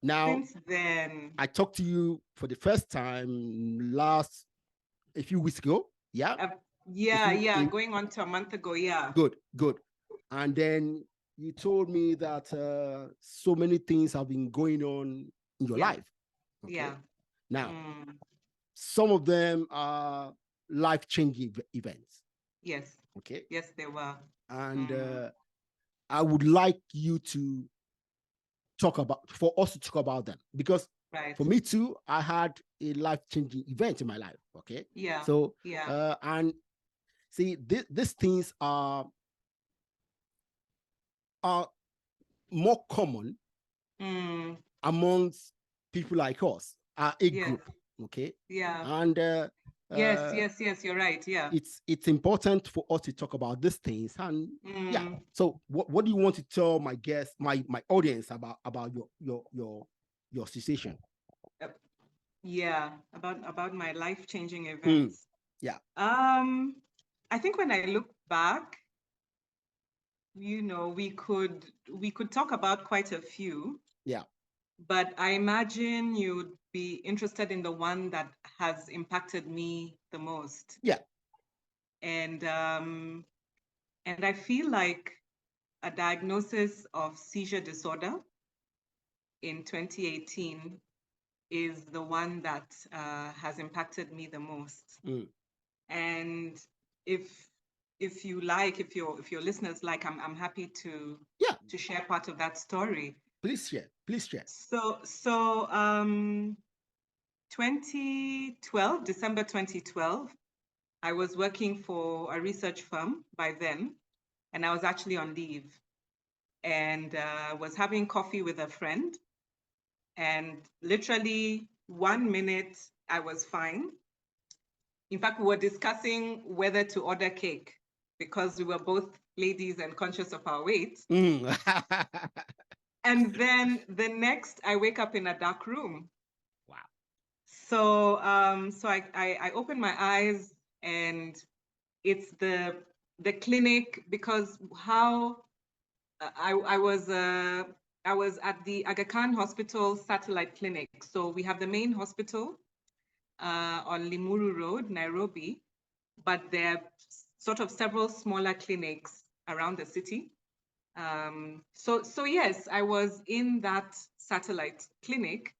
Now, since then, I talked to you for the first time a few weeks ago. Yeah. going on to a month ago. Yeah. Good. And then you told me that so many things have been going on in your life. Okay. Yeah. Now, some of them are life-changing events. Yes. Okay. Yes, they were. And I would like you to for us to talk about them, because for me too, I had a life-changing event in my life. Okay. Yeah. So, yeah. And see, these things are more common amongst people like us, our age group. Okay. Yeah. And yes, you're right. Yeah. It's important for us to talk about these things. And yeah. So what do you want to tell my guests, my audience about your situation? Yeah, about my life-changing events. Yeah. I think when I look back, we could talk about quite a few. Yeah. But I imagine you'd be interested in the one that has impacted me the most. Yeah. And I feel like a diagnosis of seizure disorder in 2018 is the one that has impacted me the most. And if you like, if your listeners like, I'm happy to share part of that story. Please share. So 2012, December 2012, I was working for a research firm by then, and I was actually on leave, and was having coffee with a friend, and literally 1 minute I was fine. In fact, we were discussing whether to order cake because we were both ladies and conscious of our weight. And then the next, I wake up in a dark room. Wow. So I open my eyes, and it's the clinic, because how I was at the Aga Khan Hospital satellite clinic. So we have the main hospital on Limuru Road, Nairobi, but there are sort of several smaller clinics around the city. So yes, I was in that satellite clinic,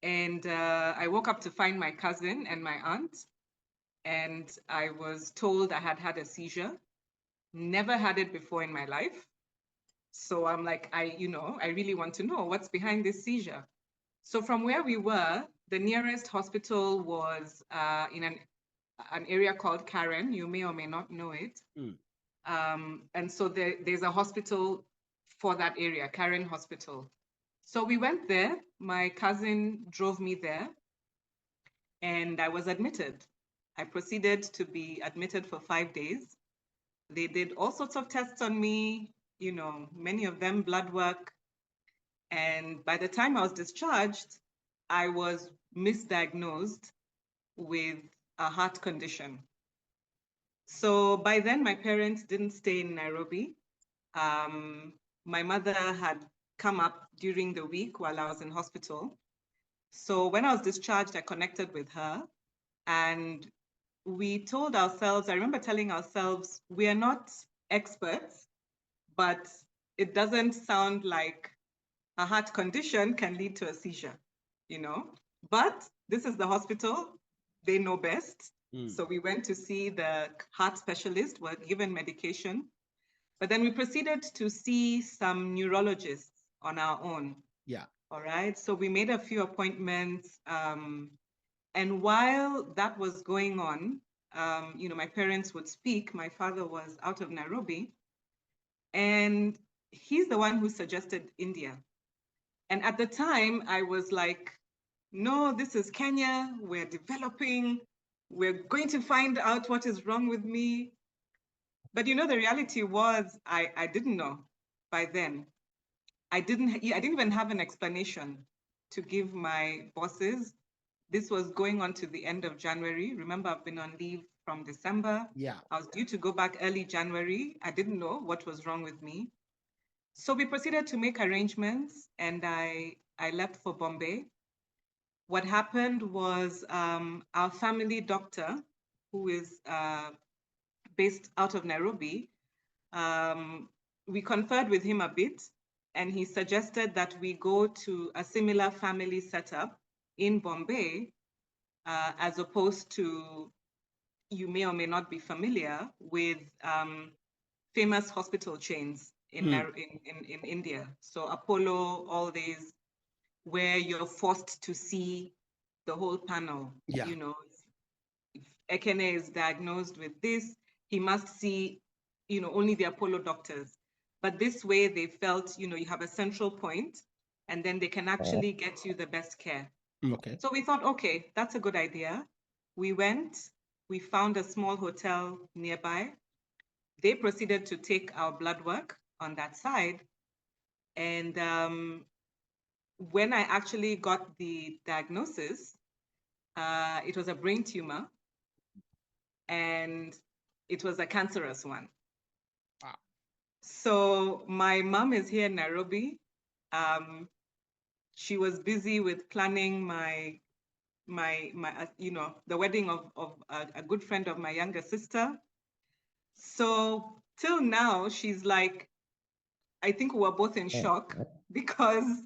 and I woke up to find my cousin and my aunt, and I was told I had had a seizure. Never had it before in my life. So I'm like, I really want to know what's behind this seizure. So from where we were, the nearest hospital was in an area called Karen. You may or may not know it. And so there's a hospital for that area, Karen Hospital. So we went there. My cousin drove me there, and I was admitted. I proceeded to be admitted for 5 days. They did all sorts of tests on me, many of them blood work. And by the time I was discharged, I was misdiagnosed with a heart condition. So by then, my parents didn't stay in Nairobi. My mother had come up during the week while I was in hospital. So when I was discharged, I connected with her, and we told ourselves, I remember telling ourselves, we are not experts, but it doesn't sound like a heart condition can lead to a seizure, But this is the hospital, they know best. So we went to see the heart specialist, were given medication, but then we proceeded to see some neurologists on our own. Yeah. All right. So we made a few appointments. And while that was going on, my parents would speak. My father was out of Nairobi, and he's the one who suggested India. And at the time, I was like, no, this is Kenya. We're developing. We're going to find out what is wrong with me. But the reality was I didn't know by then. I didn't even have an explanation to give my bosses. This was going on to the end of January. Remember, I've been on leave from December. Yeah. I was due to go back early January. I didn't know what was wrong with me. So we proceeded to make arrangements, and I left for Bombay. What happened was our family doctor, who is based out of Nairobi, we conferred with him a bit, and he suggested that we go to a similar family setup in Bombay, as opposed to, you may or may not be familiar with famous hospital chains in India. So Apollo, all these, where you're forced to see the whole panel. Yeah. You know, if Ekene is diagnosed with this, he must see, you know, only the Apollo doctors. But this way they felt, you know, you have a central point, and then they can actually get you the best care. Okay. So we thought, okay, that's a good idea. We went, we found a small hotel nearby. They proceeded to take our blood work on that side. And when I actually got the diagnosis, it was a brain tumor, and it was a cancerous one. Wow. So my mom is here in Nairobi. She was busy with planning my you know, the wedding of a good friend of my younger sister. So till now, she's like, I think we were both in shock, because,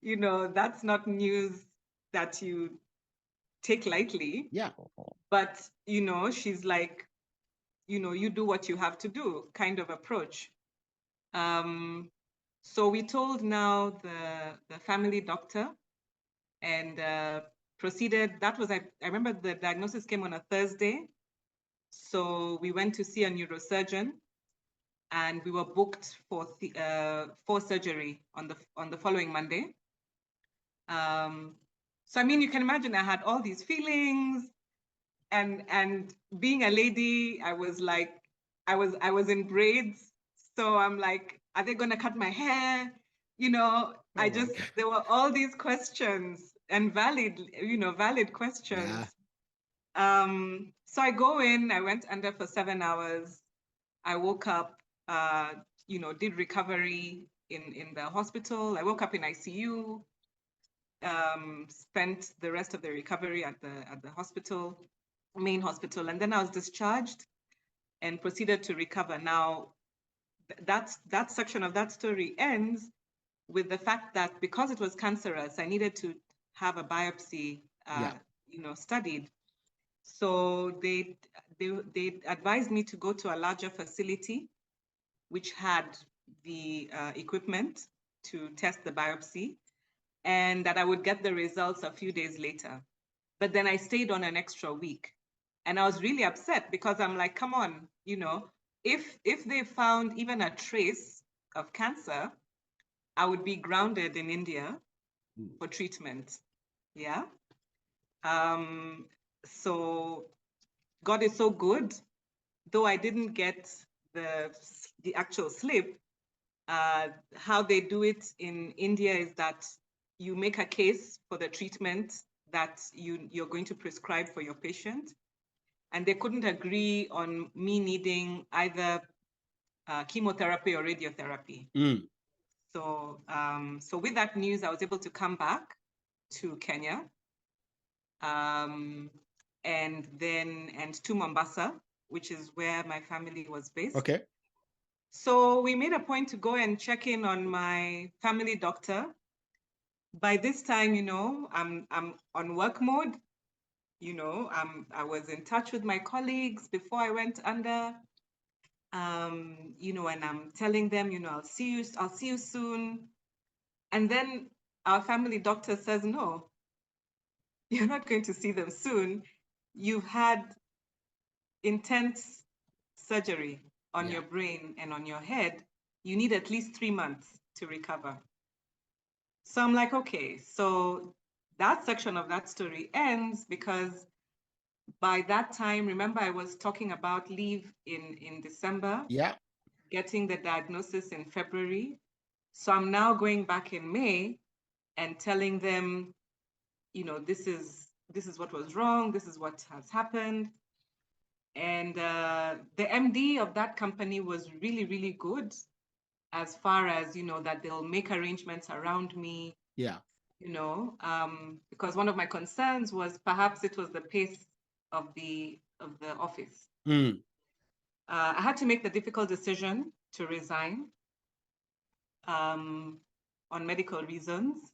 you know, that's not news that you take lightly. Yeah. But, you know, she's like, you know, you do what you have to do kind of approach. So we told now the family doctor, and proceeded. That was, I remember the diagnosis came on a Thursday. So we went to see a neurosurgeon, and we were booked for surgery on the following Monday. So I mean, you can imagine I had all these feelings, and being a lady, I was like, I was in braids. So I'm like, are they gonna cut my hair? You know, there were all these questions, and valid questions. Yeah. So I go in, I went under for 7 hours. I woke up, you know, did recovery in the hospital. I woke up in ICU, spent the rest of the recovery at the hospital, main hospital, and then I was discharged and proceeded to recover. Now, that section of that story ends with the fact that because it was cancerous, I needed to have a biopsy, you know, studied. So they advised me to go to a larger facility, which had the equipment to test the biopsy, and that I would get the results a few days later. But then I stayed on an extra week, and I was really upset, because I'm like, come on, you know, if they found even a trace of cancer, I would be grounded in India for treatment. Yeah. So God is so good. Though I didn't get the actual slip, how they do it in India is that you make a case for the treatment that you're going to prescribe for your patient. And they couldn't agree on me needing either chemotherapy or radiotherapy. So, so with that news, I was able to come back to Kenya, and to Mombasa, which is where my family was based. Okay. So we made a point to go and check in on my family doctor. By this time, you know, I'm on work mode. You know, I was in touch with my colleagues before I went under. You know, and I'm telling them, you know, I'll see you soon. And then our family doctor says, no, you're not going to see them soon. You've had intense surgery on your brain and on your head. You need at least 3 months to recover. So I'm like, okay, so that section of that story ends, because by that time, remember, I was talking about leave in December. Yeah. Getting the diagnosis in February. So I'm now going back in May and telling them, you know, this is what was wrong. This is what has happened. And the MD of that company was really, really good. as far as, you know, that they'll make arrangements around me. Yeah. You know, because one of my concerns was perhaps it was the pace of the office. I had to make the difficult decision to resign on medical reasons.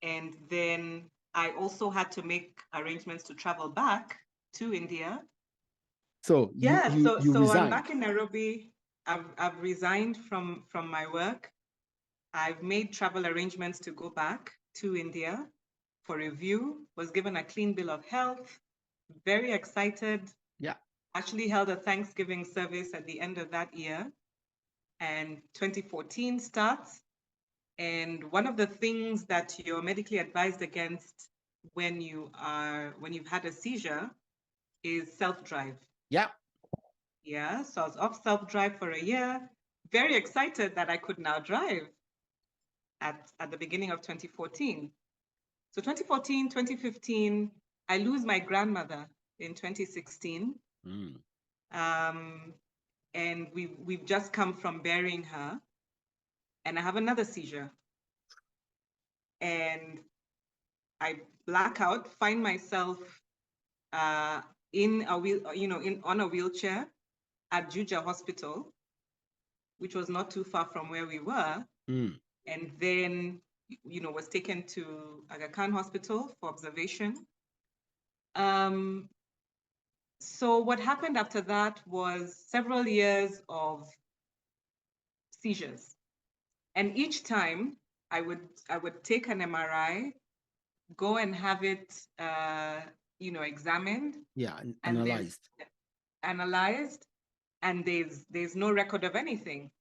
And then I also had to make arrangements to travel back to India. So you resigned. I'm back in Nairobi. I've resigned from my work. I've made travel arrangements to go back to India for review, was given a clean bill of health, very excited. Yeah. Actually held a Thanksgiving service at the end of that year. And 2014 starts. And one of the things that you're medically advised against when you've had a seizure is self-drive. Yeah. Yeah. So I was off self-drive for a year, very excited that I could now drive at the beginning of 2014. So 2014, 2015, I lose my grandmother in 2016. And we've just come from burying her, and I have another seizure. And I black out, find myself in a on a wheelchair at Juja Hospital, which was not too far from where we were. And then, you know, was taken to Aga Khan Hospital for observation. So what happened after that was several years of seizures. And each time I would take an MRI, go and have it, you know, examined. Yeah, and analyzed. And there's no record of anything.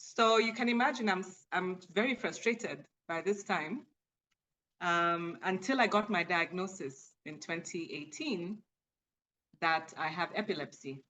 So you can imagine I'm very frustrated by this time, until I got my diagnosis in 2018 that I have epilepsy.